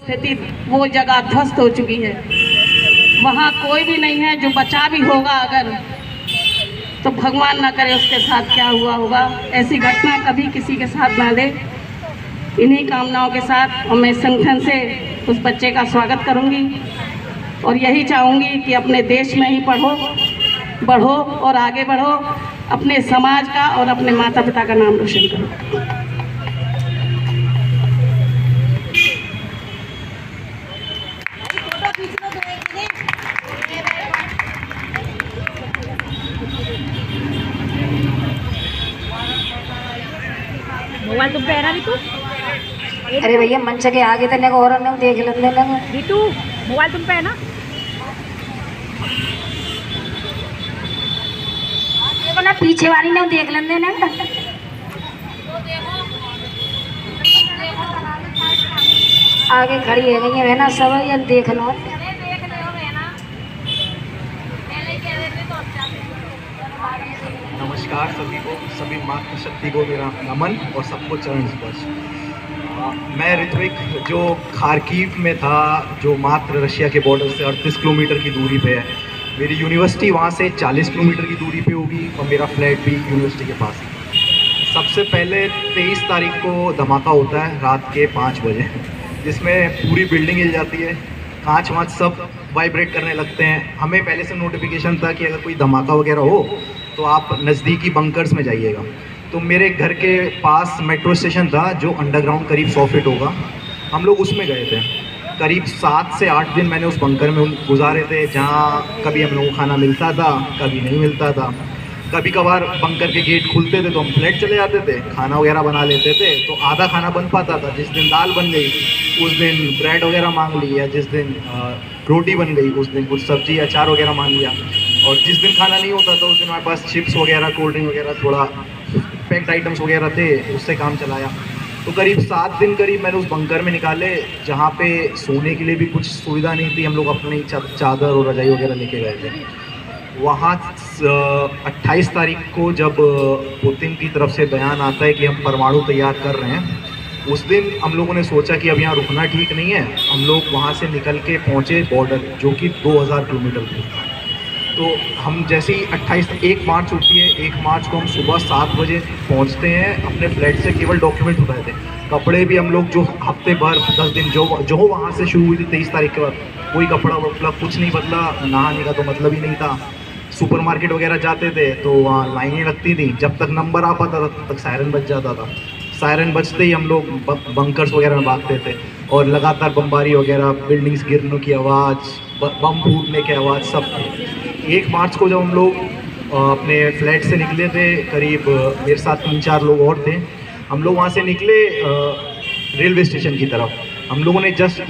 स्थिति वो जगह ध्वस्त हो चुकी है। वहाँ कोई भी नहीं है, जो बचा भी होगा अगर, तो भगवान ना करे उसके साथ क्या हुआ होगा। ऐसी घटना कभी किसी के साथ ना दे, इन्हीं कामनाओं के साथ। और मैं संगठन से उस बच्चे का स्वागत करूंगी और यही चाहूँगी कि अपने देश में ही बढ़ो और आगे बढ़ो, अपने समाज का और अपने माता पिता का नाम रोशन करो। मोबाइल तुम पे रही तू? अरे भैया मंच के आगे तक और देख लेने लगा। बिटू मोबाइल तुम पे है ना? देखो ना पीछे वाली ने देख लेने ना। आगे खड़ी है गई है ना सब, ये देख लो। नमस्कार सभी को, सभी मातृशक्ति को मेरा नमन और सबको चरण स्पर्श। मैं ऋत्विक, जो खार्किव में था, जो मात्र रशिया के बॉर्डर से 38 किलोमीटर की दूरी पे है। मेरी यूनिवर्सिटी वहाँ से 40 किलोमीटर की दूरी पे होगी और मेरा फ्लैट भी यूनिवर्सिटी के पास ही। सबसे पहले 23 तारीख को धमाका होता है रात के 5 बजे, जिसमें पूरी बिल्डिंग हिल जाती है, कांच वाँच सब वाइब्रेट करने लगते हैं। हमें पहले से नोटिफिकेशन था कि अगर कोई धमाका वगैरह हो तो आप नज़दीकी बंकर्स में जाइएगा। तो मेरे घर के पास मेट्रो स्टेशन था जो अंडरग्राउंड करीब 100 फीट होगा, हम लोग उसमें गए थे। करीब 7 से 8 दिन मैंने उस बंकर में गुजारे थे, जहाँ कभी हम लोगों को खाना मिलता था, कभी नहीं मिलता था। कभी कभार बंकर के गेट खुलते थे तो हम फ्लैट चले जाते थे, खाना वगैरह बना लेते थे। तो आधा खाना बन पाता था, जिस दिन दाल बन गई उस दिन ब्रेड वगैरह मांग ली, या जिस दिन रोटी बन गई उस दिन कुछ सब्जी अचार वगैरह मांग लिया। और जिस दिन खाना नहीं होता तो उस दिन हमारे पास चिप्स वगैरह, कोल्ड ड्रिंक वगैरह, थोड़ा पैक्ड आइटम्स वगैरह थे, उससे काम चलाया। तो करीब 7 दिन करीब मैंने उस बंकर में निकाले, जहाँ पे सोने के लिए भी कुछ सुविधा नहीं थी। हम लोग अपनी चादर और रजाई वगैरह लेके गए थे। वहाँ 28 तारीख को जब पुतिन की तरफ से बयान आता है कि हम परमाणु तैयार कर रहे हैं, उस दिन हम लोगों ने सोचा कि अब यहाँ रुकना ठीक नहीं है। हम लोग वहाँ से निकल के पहुँचे बॉर्डर, जो कि 2000 किलोमीटर दूर था। तो हम जैसे ही 1 मार्च होती है, 1 मार्च को हम सुबह 7 बजे पहुँचते हैं। अपने फ्लैट से केवल डॉक्यूमेंट उठाए थे, कपड़े भी हम लोग जो हफ्ते भर 10 दिन जो वहाँ से शुरू हुई थी 23 तारीख के बाद, कोई कपड़ा वपड़ा कुछ नहीं बदला। नहाने का तो मतलब ही नहीं था। सुपरमार्केट वगैरह जाते थे तो वहाँ लाइनें लगती थी, जब तक नंबर आ पाता था तब तक सायरन बज जाता था। सायरन बजते ही हम लोग बंकर्स वगैरह में भागते थे और लगातार बमबारी वगैरह, बिल्डिंग्स गिरने की आवाज़, बम फूटने की आवाज़, सब। 1 मार्च को जब हम लोग अपने फ्लैट से निकले थे, करीब मेरे साथ 3-4 लोग और थे, हम लोग वहाँ से निकले रेलवे स्टेशन की तरफ। हम लोगों ने जस्ट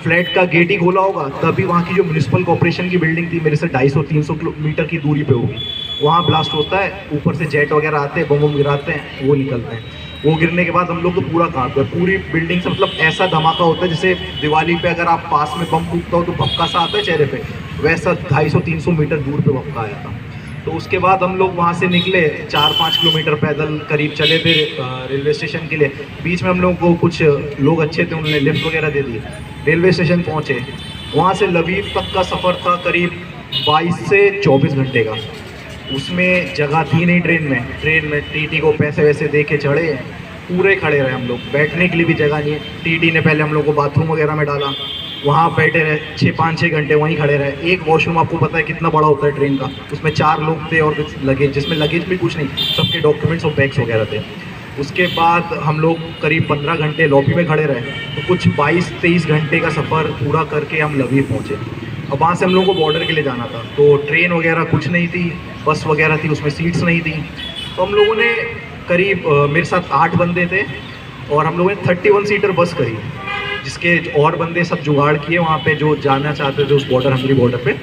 फ्लैट का गेट ही खोला होगा, तभी वहाँ की जो म्यूनिसिपल कॉर्पोरेशन की बिल्डिंग थी, मेरे से 250-300 किलोमीटर की दूरी पे होगी, वहाँ ब्लास्ट होता है। ऊपर से जेट वगैरह आते हैं, बम गिराते हैं, वो निकलते हैं। वो गिरने के बाद हम लोग तो पूरा कांपते हैं, पूरी बिल्डिंग से। मतलब ऐसा धमाका होता है जैसे दिवाली पे अगर आप पास में बम फूटता हो तो भपका सा आता है चेहरे पे, वैसा 250-300 मीटर दूर पे भपका आया था। तो उसके बाद हम लोग वहाँ से निकले, 4-5 किलोमीटर पैदल करीब चले थे रेलवे स्टेशन के लिए। बीच में हम लोग को कुछ लोग अच्छे थे, उन्होंने लिफ्ट वगैरह दे दी। रेलवे स्टेशन पहुँचे, वहाँ से लवीव तक का सफ़र था करीब 22 से 24 घंटे का। उसमें जगह थी नहीं ट्रेन में टीटी को पैसे वैसे दे के चढ़े, पूरे खड़े रहे हम लोग, बैठने के लिए भी जगह नहीं है। टीटी ने पहले हम लोग को बाथरूम वगैरह में डाला, वहाँ बैठे रहे 5-6 घंटे, वहीं खड़े रहे। एक वॉशरूम आपको पता है कितना बड़ा होता है ट्रेन का, उसमें 4 लोग थे और कुछ लगेज, जिसमें लगेज भी कुछ नहीं, सबके डॉक्यूमेंट्स और बैग्स वगैरह थे। उसके बाद हम लोग करीब 15 घंटे लॉबी में खड़े रहे। तो कुछ 22-23 घंटे का सफ़र पूरा करके हम लवीव पहुँचे। अब वहाँ से हम लोगों को बॉर्डर के लिए जाना था, तो ट्रेन वगैरह कुछ नहीं थी, बस वगैरह थी, उसमें सीट्स नहीं थी। तो हम लोगों ने करीब मेरे साथ 8 बंदे थे और हम लोगों ने 31 सीटर बस करी, जिसके और बंदे सब जुगाड़ किए वहाँ पे जो जाना चाहते थे उस बॉर्डर, हंगरी बॉर्डर पे।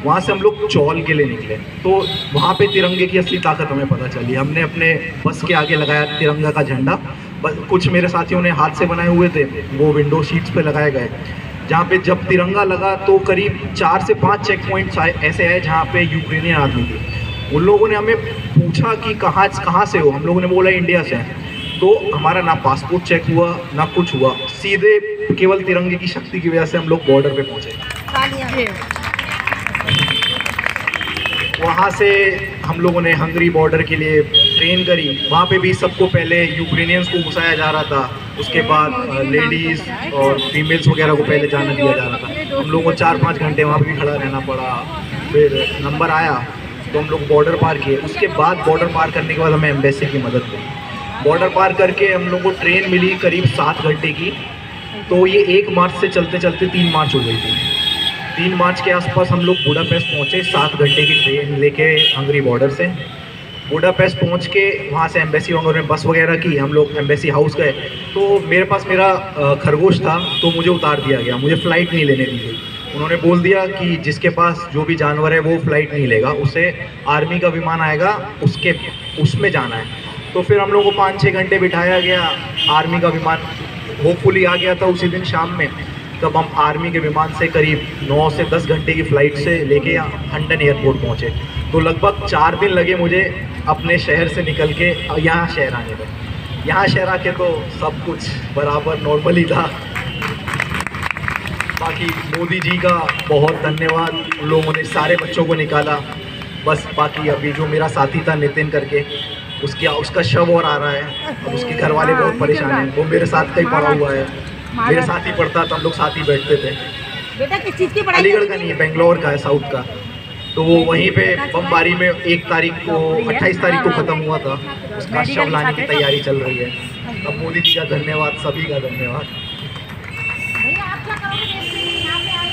वहाँ से हम लोग चौल के लिए निकले, तो वहाँ पे तिरंगे की असली ताकत हमें पता चली। हमने अपने बस के आगे लगाया तिरंगा का झंडा, कुछ मेरे साथियों ने हाथ से बनाए हुए थे, वो विंडो सीट्स पे लगाए गए। जहाँ पे जब तिरंगा लगा तो करीब 4 से 5 चेक पॉइंट्स ऐसे आए जहाँ पे यूक्रेनियन आदमी थे। उन लोगों ने हमें पूछा कि कहाँ से हो, हम लोगों ने बोला इंडिया से हैं। तो हमारा ना पासपोर्ट चेक हुआ ना कुछ हुआ, सीधे केवल तिरंगे की शक्ति की वजह से हम लोग बॉर्डर पे पहुंचे। वहाँ से हम लोगों ने हंगरी बॉर्डर के लिए ट्रेन करी। वहाँ पे भी सबको पहले यूक्रेनियंस को घुसाया जा रहा था, उसके बाद लेडीज़ और फीमेल्स वगैरह को पहले जाने दिया जा रहा था। हम लोगों को 4-5 घंटे वहाँ पे भी खड़ा रहना पड़ा। फिर नंबर आया तो हम लोग बॉर्डर पार किए। उसके बाद बॉर्डर पार करने के बाद हमें एम्बेसी की मदद मिली। बॉर्डर पार करके हम लोग को ट्रेन मिली करीब 7 घंटे की। तो ये 1 मार्च से चलते चलते 3 मार्च हो गई थी। 3 मार्च के आसपास हम लोग बुडापेस्ट पहुँचे 7 घंटे की ट्रेन लेके हंगरी बॉर्डर से। बुडापेस्ट पहुँच के वहाँ से एम्बेसी वगैरह में बस वगैरह की, हम लोग एम्बेसी हाउस गए। तो मेरे पास मेरा खरगोश था तो मुझे उतार दिया गया, मुझे फ़्लाइट नहीं लेने दी गई। उन्होंने बोल दिया कि जिसके पास जो भी जानवर है वो फ़्लाइट नहीं लेगा, उसे आर्मी का विमान आएगा उसमें जाना है। तो फिर हम लोग को 5-6 घंटे बिठाया गया। आर्मी का विमान होपफुली आ गया था उसी दिन शाम में। तब हम आर्मी के विमान से करीब 9 से 10 घंटे की फ़्लाइट से लेके हंडन एयरपोर्ट पहुँचे। तो लगभग 4 दिन लगे मुझे अपने शहर से निकल के यहाँ शहर आने में। यहाँ शहर आके तो सब कुछ बराबर नॉर्मल ही था। बाकी मोदी जी का बहुत धन्यवाद, उन लोगों ने सारे बच्चों को निकाला। बस बाकी अभी जो मेरा साथी था नितिन करके, उसका शव और आ रहा है। अब उसके घर वाले बहुत परेशान हैं। वो मेरे साथ कहीं पढ़ा हुआ है, मेरे साथ ही पढ़ता था, हम लोग साथ ही बैठते थे। बेटा किस चीज़ की पढ़ाई? अलीगढ़ का नहीं है, बेंगलोर का है, साउथ का। तो वो वहीं पे बमबारी में 1 तारीख को 28 तारीख को ख़त्म हुआ था। उसका शव लाने की तैयारी चल रही है। अब मोदी जी का धन्यवाद, सभी का धन्यवाद। भैया आप क्या करोगे? यहाँ पे आए